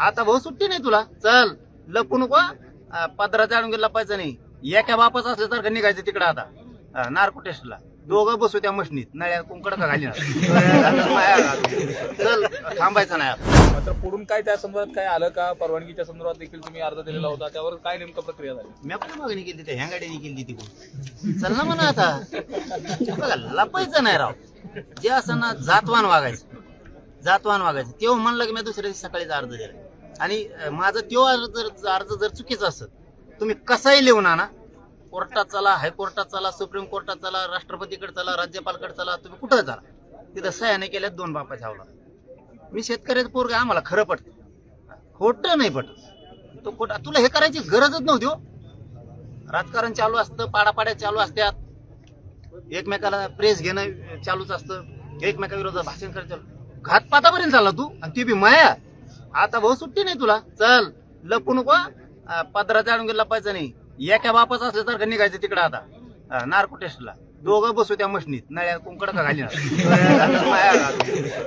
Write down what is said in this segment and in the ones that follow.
आता भाऊ सुट्टी नाही तुला, चल लपू नको. पदराच्या अडून लपायचं नाही. एका बापाचं असल्यासारखं निघायचं तिकडं आता नार्को टेस्टला. दोघं बसू त्या मशनीत, नळ्या कुंकड का घाली चल थांबायचं नाही. मात्र पुढून काय त्या संदर्भात काय आलं का? परवानगीच्या संदर्भात देखील तुम्ही अर्ज दिलेला होता, त्यावर काय नेमकं प्रक्रिया झाली? मी आपली मागणी केली, त्या ह्या गाडीने केली तिकडून. चल ना म्हणा आता, बघा लपायचं नाही राव. जे असं ना जातवान वागायचं, जातवान वागायचं. तेव्हा म्हणलं की मी दुसऱ्या दिवशी सकाळीच अर्ज दिला. आणि माझं तो अर्ज जर चुकीचा असत, तुम्ही कसाही लिहून आणा, कोर्टात चला, हायकोर्टात चला, सुप्रीम कोर्टात चला, राष्ट्रपतीकडे चला, राज्यपालकडे चला, तुम्ही कुठं चला, तिथं सह्याने केल्यात 2 बापाच्या हवला. मी शेतकऱ्याचं पोरग, आम्हाला खरं पटत, खोटं नाही पटत. तो खोटा, तुला हे करायची गरजच नव्हती हो. राजकारण चालू असतं, पाडापाड्या चालू असतात, एकमेकाला प्रेस घेणं चालूच असतं, एकमेकाविरोधात भाषण करायचं, घातपातापर्यंत चालला तू. आणि ती बी माया. आता भाऊ सुट्टी नाही तुला, चल लपू नको. पदराच्या अडून लपायचं नाही. एका बापाचं असल्यासारखं निघायचं तिकडं आता नार्को टेस्टला. दोघं बसू त्या मशनीत, नळ्या कुंकड का घाली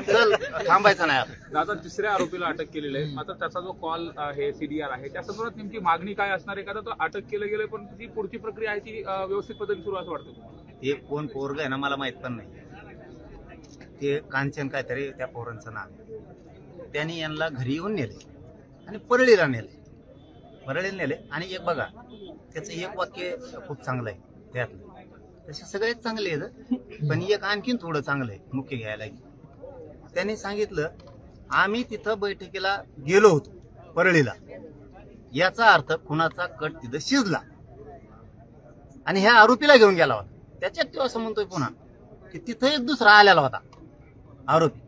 चल थांबायचं नाही. दादा, तिसऱ्या आरोपीला अटक केलेली आहे, मात्र त्याचा जो कॉल आहे, CDR आहे, त्या संदर्भात नेमकी मागणी काय असणार आहे? का तो अटक केलं गेलं, पण ती पुढची प्रक्रिया आहे ती व्यवस्थित पद्धतीने सुरू असं वाटतं? ते कोण पोरग आहे ना मला माहित पण नाही. ते कांचन काहीतरी त्या पोरांचं नाव. त्यांनी यांना घरी येऊन नेले आणि परळीला नेले. परळीला नेले. आणि एक बघा, त्याचं एक वाक्य खूप चांगलं आहे त्यातलं. तसे सगळेच चांगले आहेत, पण एक आणखीन थोडं चांगलं आहे मुख्य घ्यायला. त्यांनी सांगितलं, आम्ही तिथं बैठकीला गेलो होतो परळीला, याचा अर्थ खुनाचा कट तिथं शिजला आणि ह्या आरोपीला घेऊन गेला होता. त्याच्यात तो असं म्हणतोय पुन्हा की तिथं एक दुसरा आलेला होता आरोपी,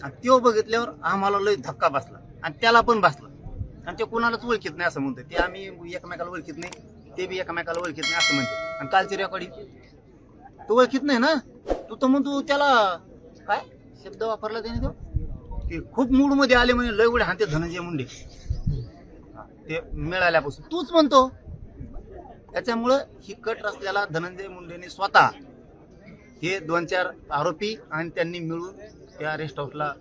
आणि तो बघितल्यावर आम्हाला लय धक्का बसला आणि त्याला पण बसला. आणि ते कुणालाच ओळखीत नाही असं म्हणतोय. ते आम्ही एकमेकाला ओळखीत नाही, ते बी एकमेकाला ओळखीत नाही असं म्हणते. आणि कालची रेकॉर्डिंग तो ओळखीत नाही ना. तू तर म्हणतो त्याला काय शब्द वापरला त्याने, तो की खूप मूड मध्ये आले म्हणे, लय उडे हाते धनंजय मुंडे ते मिळाल्यापासून तूच म्हणतो. त्याच्यामुळं ही कट रचल्याला धनंजय मुंडेने स्वतः हे 2-4 आरोपी आणि त्यांनी मिळून त्या रेस्ट हाऊसला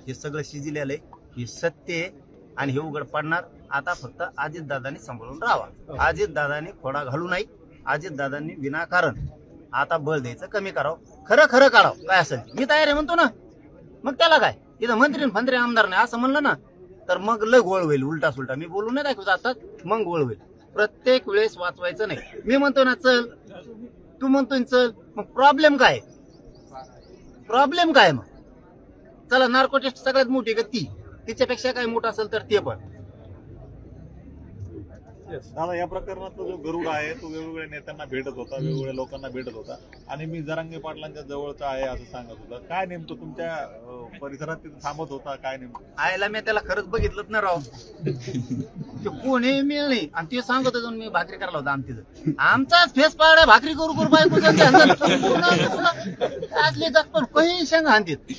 हे सगळं शिजलेलं आहे. हे सत्य आहे आणि हे उघड पडणार. आता फक्त अजितदादांनी सांभाळून राहावा. अजितदादांनी खोडा घालू नाही. अजितदादांनी विनाकारण आता बळ द्यायचं कमी करावं. खरं खरं काढावं. काय असेल मी तयार आहे म्हणतो ना. मग त्याला काय, इथं मंत्री फंत्री आमदार नाही असं म्हणलं ना, तर मग लय गोळ होईल. उलटा सुलटा मी बोलून नाही दाखवत आता, मग गोळ होईल. प्रत्येक वेळेस वाचवायचं नाही. मी म्हणतो ना चल, तू म्हणतोय चल, मग प्रॉब्लेम काय? प्रॉब्लेम काय? मग चला, नार्को टेस्ट सगळ्यात मोठी का ती, तिच्यापेक्षा काय मोठं असेल तर ते पण. दादा, या प्रकरणात तो जो गरुड आहे तो वेगवेगळ्या नेत्यांना भेटत होता, वेगवेगळ्या लोकांना भेटत होता आणि मी जरांगे पाटलांच्या जवळचा आहे असं सांगत होता. काय नेमकं तुमच्या परिसरात तिथे थांबत होता? काय नेमकं आयला मी त्याला खरंच बघितलंच ना राव. ते कोणी मिळणे आणि ते सांगत होतो मी भाकरी करायला होता आमच्या आमचाच फेस पाड्या भाकरी करू करू बायको असले पण काही शेंगा आणतात.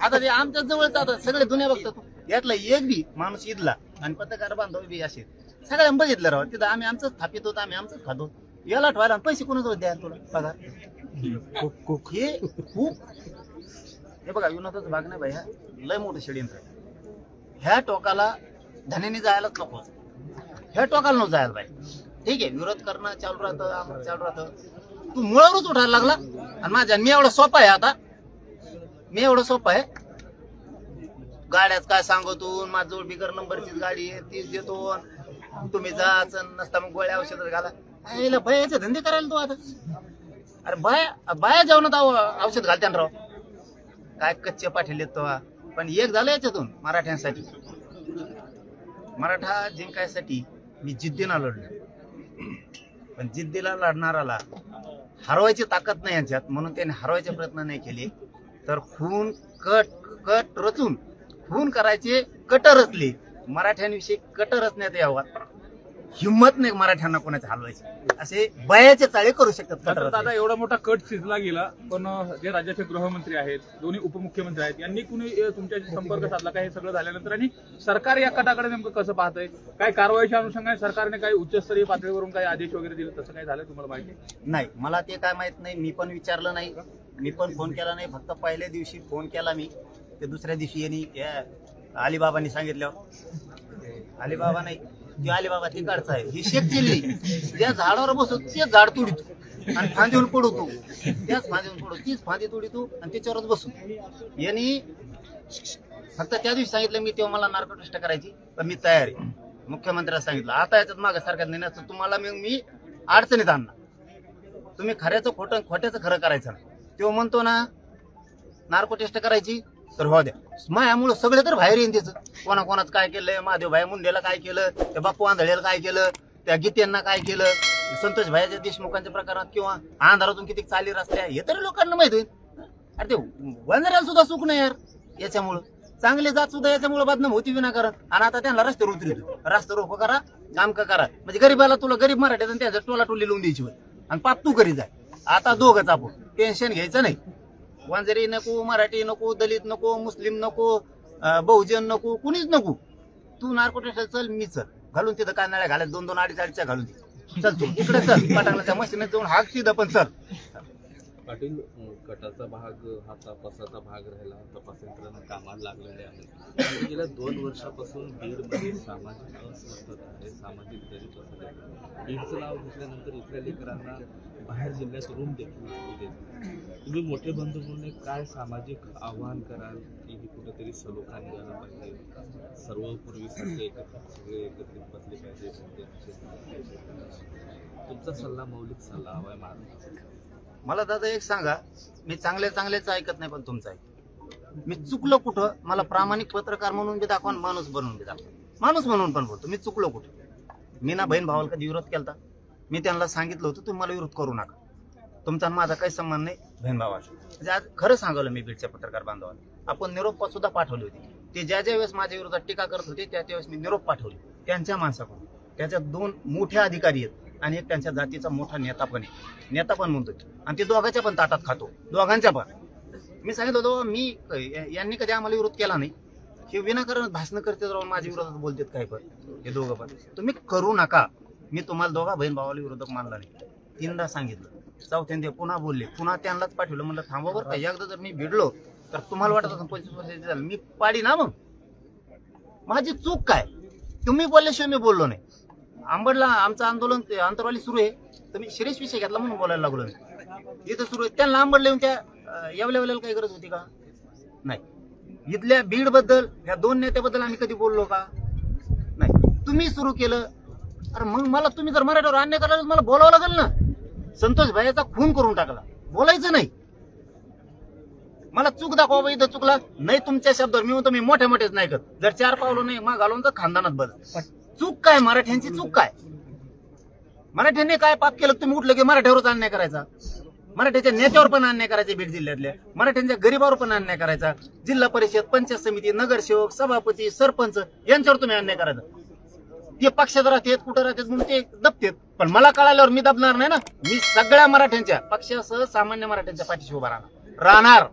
आता ते आमच्या जवळच आता सगळे दुनिया बघतात. यातला एक बी माणूस इथला आणि पत्रकार बांधव बी असे सगळ्यांना बघितलं राव. तिथं आम्ही आमचंच थापित होतो, आम्ही आमचंच खातो. याला ठेवायला पैसे कोणाच द्या तुला बघा. हे खूप हे बघा, विनोदाचा भाग नाही बाई, हा लय मोठं षडयंत्र आहे. ह्या टोकाला धनेने जायलाच नको, ह्या टोकाला नको जायला बाई. ठीक आहे, विरोध करणं चालू राहतं, चालू राहतं. तू मुळावरच उठायला लागला आणि माझ्या मी एवढा सोपा आहे. आता मी एवढं सोपं आहे. गाड्याच काय सांगतो, माझ्याजवळ बिगर नंबरचीच गाडी आहे, तीच देतो. तुम्ही जाच नसता मग गोळ्या औषध घाला. याला बायाचे धंदे करायला तू आता. अरे बाया जेवणात औषध घालत्यान राव. काय कच्चे पाठीले तो. पण एक झालं याच्यातून मराठ्यांसाठी, मराठा जिंकायसाठी मी जिद्दीनं लढलो. पण जिद्दीला लढणाराला हरवायची ताकद नाही यांच्यात, म्हणून त्यांनी हरवायचे प्रयत्न नाही केले. तर खून कट रचून खून करायचे, कट रचले. मराठ्यांविषयी कट रचण्यात यावा, हिंमत नाही मराठ्यांना कोणाचे हलवायचे. असे बयाचे चाळे करू शकतात. दादा, एवढा मोठा कट शिजला गेला, पण जे राज्याचे गृहमंत्री आहेत, दोन्ही उपमुख्यमंत्री आहेत, यांनी कुणी तुमच्याशी संपर्क साधला का हे सगळं झाल्यानंतर? आणि सरकार या कटाकडे नेमकं कसं पाहतंय? काय कारवाईच्या अनुषंगाने सरकारने काही उच्चस्तरीय पातळीवरून काही आदेश वगैरे दिले, तसं काय झालं तुम्हाला माहिती नाही? मला ते काय माहित नाही. मी पण विचारलं नाही, मी पण फोन केला नाही. फक्त पहिल्या दिवशी फोन केला मी, ते दुसऱ्या दिवशी यांनी अलिबाबांनी सांगितलं अलिबाबा नाही ती अलिबाबा तिकडचा आहे ही शेत केली त्या झाडावर बसतो ते झाड तोडतो आणि फांदीवर पडवतो त्याच फांदीवर पडतो तीच फांदी तोडतो आणि त्याच्यावरच बसतो यांनी फक्त त्या दिवशी सांगितलं मी तेव्हा मला नार्को टेस्ट करायची तर मी तयार आहे मुख्यमंत्र्याला सांगितलं आता याच्यात मागे सारख्यात नेण्याचं तुम्हाला मग मी अडचणीत आणणार तुम्ही खऱ्याचं खोटं खोट्याचं खरं करायचं ना तेव्हा म्हणतो ना नार्को टेस्ट करायची तर हो द्या मायामुळं सगळे तर बाहेर येईन त्याचं कोणाकोणाचं काय केलंय महादेवभाई मुंडेला काय केलं त्या बापू आंधळेला काय केलं त्या गीतेंना काय केलं संतोष भाईच्या देशमुखांच्या प्रकारात किंवा अंधारातून किती चाली रस्त्या हे तरी लोकांना माहित होईल अरे ते वंजाऱ्याला सुद्धा सुख नाही यार याच्यामुळं चांगले जात सुद्धा याच्यामुळे बदनाम होती विनाकारण आणि आता त्यांना रस्त्यावर उतरतो रस्ता रोको करा काम करा म्हणजे गरीबाला तुला गरीब मराठ्यात त्याचं टोला टोली लावून द्यायची आणि पाप तू करी जाय आता दोघंच आपण टेन्शन घ्यायचं नाही वंजारी नको मराठी नको दलित नको मुस्लिम नको बहुजन नको कुणीच नको तू नार्को टेस्ट चल मी चल घालून तिथं कानाळ्या घालत 2-2 अडीच घालून दे चल तू इकडे चल पटांगणाच्या मशीनीत जाऊन हाक तिथं पण चल पाटील कटाचा भाग हा तपासाचा भाग राहिला तपास यंत्रणा कामाला लागलेले आहे गेल्या 2 वर्षापासून बीडमध्ये सामाजिक अस्वस्थता आहे सामाजिक दरी पसरली आहे बीडचं नाव घेतल्यानंतर इथल्या लेकरांना बाहेर जिल्ह्यात रूम देखील देत तुम्ही मोठे बंधू म्हणून एक काय सामाजिक आव्हान कराल की ही कुठेतरी सलोखा निघाला पाहिजे सर्व पूर्वीसारखे सगळे एकत्रित बसले पाहिजे तुमचा सल्ला मौलिक सल्ला हवाय महाराष्ट्र मला दादा एक सांगा मी चांगलेच ऐकत नाही पण तुमचं ऐक मी चुकलो कुठं मला प्रामाणिक पत्रकार म्हणून बी दाखवा माणूस बनवून बी दाखवा माणूस म्हणून पण बोलतो मी चुकलो कुठं मी ना बहीण भावाला कधी विरोध केला मी त्यांना सांगितलं होतं तुम्ही मला विरोध करू नका तुमचा माझा काही संबंध नाही बहीण भावाचा म्हणजे आज खरं सांगवलं मी बीडच्या पत्रकार बांधवांना आपण निरोप सुद्धा पाठवली होती ते ज्या वेळेस माझ्या विरोधात टीका करत होते त्या वेळेस मी निरोप पाठवली त्यांच्या माणसाकडून त्याच्यात 2 मोठे अधिकारी आहेत आणि एक त्यांच्या जातीचा मोठा नेता पण म्हणतो आणि ते दोघांच्या पण ताटात खातो दोघांच्या पण मी सांगितलं होतं मी यांनी कधी आम्हाला विरोध केला नाही हे विनाकारण भाषण करते राहून माझ्या विरोधात बोलतात काय पण हे दोघं पण तुम्ही करू नका मी तुम्हाला दोघा बहीण भावाला विरोधक मानला नाही 3दा सांगितलं चौथ्यांदा पुन्हा बोलले पुन्हा त्यांनाच पाठवलं म्हणलं थांबा बरं का एकदा जर मी भिडलो तर तुम्हाला वाटत होतं 25 वर्षाची झालं मी पाडी ना मग माझी चूक काय तुम्ही बोलल्याशिवाय मी बोललो नाही आंबडला आमचं आंदोलन आंतरवाली सुरू आहे तर मी शिरीष विषय घेतला म्हणून बोलायला लागलो इथं सुरू आहे त्यांना आंबडला येऊन त्या एवढ्या काही गरज होती का नाही इथल्या बीड बद्दल ह्या 2 नेत्याबद्दल आम्ही कधी बोललो का नाही तुम्ही सुरू केलं अरे मग मला तुम्ही जर मराठीवर अन्याय करायला मला बोलावं लागेल ना संतोष भाईचा खून करून टाकला बोलायचं नाही मला चूक दाखवा इथं चुकला नाही तुमच्या शब्दावर मी म्हणतो मी मोठेच नाही करत जर 4 पावलं नाही मग घालून तर खानदानात बदल चूक काय मराठ्यांची चूक काय मराठ्यांनी काय पाप केलं तुम्ही उठलं की मराठ्यावरच अन्याय करायचा मराठ्याच्या नेत्यावर पण अन्याय करायचे बीड जिल्ह्यातल्या मराठ्यांच्या गरीबावर पण अन्याय करायचा जिल्हा परिषद पंचायत समिती नगरसेवक सभापती सरपंच यांच्यावर तुम्ही अन्याय करायचा ते पक्षात राहतात कुठं राहतात म्हणून ते दबतात पण मला कळाल्यावर मी दबणार नाही ना मी सगळ्या मराठ्यांच्या पक्षासह सामान्य मराठ्यांच्या पाठीशी उभा राहणार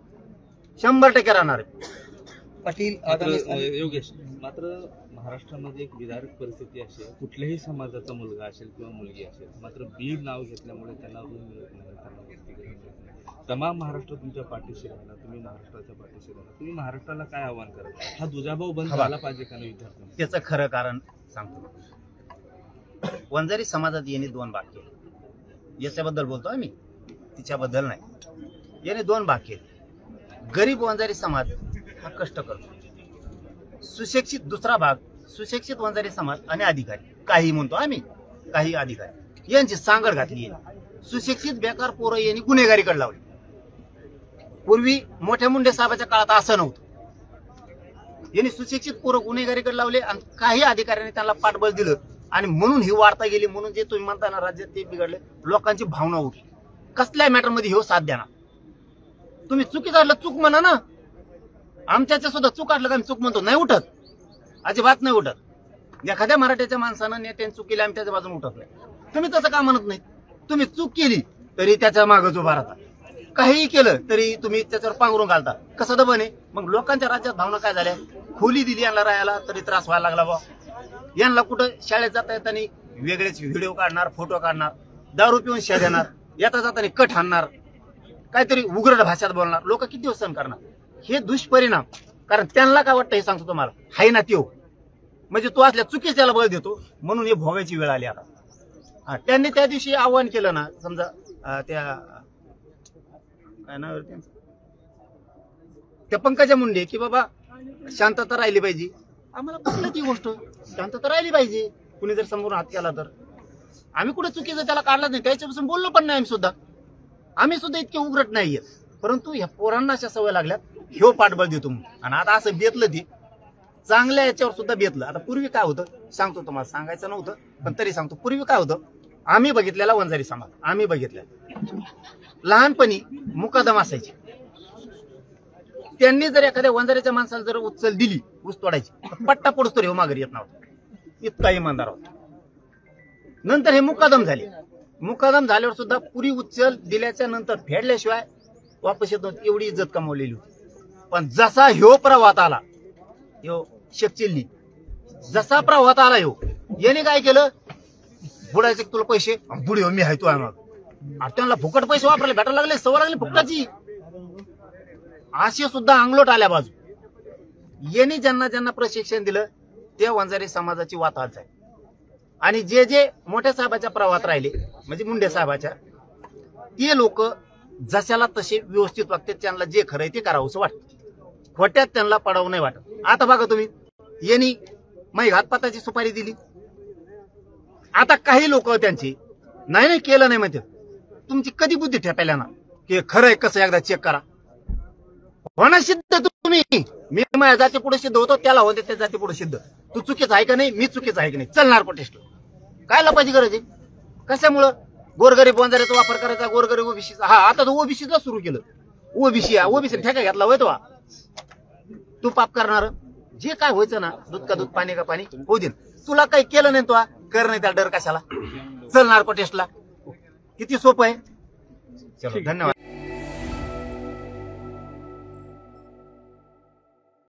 100% राहणार पाटील योगेश मात्र महाराष्ट्रामध्ये एक विदारक परिस्थिती अशी आहे कुठल्याही समाजाचा मुलगा असेल किंवा मुलगी असेल मात्र बीड नाव घेतल्यामुळे त्यांना रूम मिळत नाही त्यांना वसतिगृह मिळत नाही तमाम महाराष्ट्र तुमच्या पाठीशी राहिला तुम्ही महाराष्ट्राच्या पाठीशी राहिला तुम्ही महाराष्ट्राला काय आव्हान कराल हा दुजाभाव बंद झाला पाहिजे का नाही विद्यार्थ्यांना त्याचं खरं कारण सांगतो वंजारी समाजात येणे 2 भाग केले याच्याबद्दल बोलतो मी तिच्याबद्दल नाही याने 2 भाग केले गरीब वंजारी समाज हा कष्ट करतो सुशिक्षित दुसरा भाग सुशिक्षित वंजारी समाज आणि अधिकारी काही म्हणतो आम्ही काही अधिकारी यांची सांगड घातली सुशिक्षित बेकार पोरं यांनी गुन्हेगारीकडे लावली पूर्वी मोठ्या मुंडे साहेबाच्या काळात असं नव्हतं यांनी सुशिक्षित पोरं गुन्हेगारीकडे लावले आणि काही अधिकाऱ्यांनी त्यांना पाठबळ दिलं आणि म्हणून ही वाढता गेली म्हणून जे तुम्ही म्हणता ना राज्यात ते बिघडले लोकांची भावना उठली कसल्या मॅटर मध्ये हे साथ द्या ना तुम्ही चुकीचं असलं चूक म्हणा ना आमच्याच्या सुद्धा चूक असलं का आम्ही चूक म्हणतो नाही उठत अजिबात नाही उठत एखाद्या मराठ्याच्या माणसानं नेत्याने चूक केली आम्ही त्याच्या बाजून उठत नाही तुम्ही तसं का म्हणत नाही तुम्ही चूक केली तरी त्याच्या मागच उभा राहता काहीही केलं तरी तुम्ही त्याच्यावर पांघरून घालता कसं दबन आहे मग लोकांच्या राज्यात भावना काय झाल्या खोली दिली यांना राहायला तरी त्रास व्हायला लागला बा यांना कुठं शाळेत जाता येताना वेगळेच व्हिडिओ काढणार फोटो काढणार दारू पिऊन शा देणार येता जाताना कट हाणणार काहीतरी उग्र भाषेत बोलणार लोक किती दिवस सहन करणार हे दुष्परिणाम कारण त्यांना काय वाटतं हे सांगतो तुम्हाला, हाय ना त्यो म्हणजे तो असल्या चुकीच त्याला बळ देतो म्हणून हे भोगायची वेळ आली आता. त्यांनी त्या दिवशी आव्हान केलं ना, समजा त्या काय नाव आहे त्यांचं, त्या पंकजा मुंडे, की बाबा शांतता राहिली पाहिजे. आम्हाला कुठलं ती गोष्ट शांतता राहिली पाहिजे, कुणी जर समोर हात केला तर आम्ही कुठे चुकीचं त्याला काढलं नाही, त्याच्यापासून बोललो पण नाही आम्ही सुद्धा इतके उघडत नाहीये. परंतु ह्या पोरांना अशा सवय लागल्यात, ह्यो पाठबळ देतो म्हणून. आणि आता असं बेतलं ती चांगल्या याच्यावर सुद्धा बेतलं. आता पूर्वी काय होतं सांगतो तुम्हाला, सांगायचं नव्हतं पण तरी सांगतो. पूर्वी काय होतं, आम्ही बघितलेला वंजारी समाज, आम्ही बघितलेला लहानपणी मुकादम असायची. त्यांनी जर एखाद्या वंजाऱ्याच्या माणसाला जर उचल दिली ऊस तोडायची, तर पट्टा पडूस तर हे माघारी येत नव्हता, इतका इमानदार होता. नंतर हे मुकादम झाले. मुकादम झाल्यावर सुद्धा पुरी उचल दिल्याच्या नंतर फेडल्याशिवाय वापस येत नव्हती, एवढी इज्जत कमावलेली होती. पण जसा ह्यो प्रवाहात आला, ह्यो शेख चिल्ली जसा प्रवाहात आला ह्यो, याने काय केलं, बुडायचे तुला पैसे, बुडी हो मी आहे तू आहे मग. त्यांना फुकट पैसे वापरायला भेटायला लागले, सवय लागली फुकटाची. असे सुद्धा अंगलोट आल्या बाजू. यांनी ज्यांना ज्यांना प्रशिक्षण दिलं त्या वंजारी समाजाची वाताहत झाली. आणि जे जे मोठ्या साहेबाच्या प्रवाहात राहिले म्हणजे मुंडे साहेबाच्या, ते लोक जशाला तसे व्यवस्थित वागतात, त्यांना जे खरं आहे ते करावंसं वाटतं, खोट्यात त्यांना पडावं नाही वाटत. आता बघा तुम्ही, यांनी माई घातपाताची सुपारी दिली. आता काही लोक त्यांची नाही केलं नाही म्हणते, तुमची कधी बुद्धी ठेपायला ना की खरं आहे कसं एकदा चेक करा. होणार सिद्ध तुम्ही, मी माझ्या जाती पुढे सिद्ध होतो, त्याला होते त्या जाती पुढे सिद्ध. तू चुकीच आहे का नाही, मी चुकीच आहे का नाही, चल नार्को टेस्ट. काय लपायची गरज आहे, कशामुळं गोरगरीब वंजाऱ्याचा वापर करायचा, गोरगरीब ओबीसीचा. हा आता तो ओबीसीचा सुरू केलं, ओबीसी ठेका घेतला होय तो. तू पाप करणार, जे काय व्हायचं ना, दूध का दूध पाणी का पाणी होऊ दे. तुला काही केलं नाही, तो कर नाही, त्याला डर कशाला, चल नार्को टेस्टला. किती सोपं आहे. चलो धन्यवाद.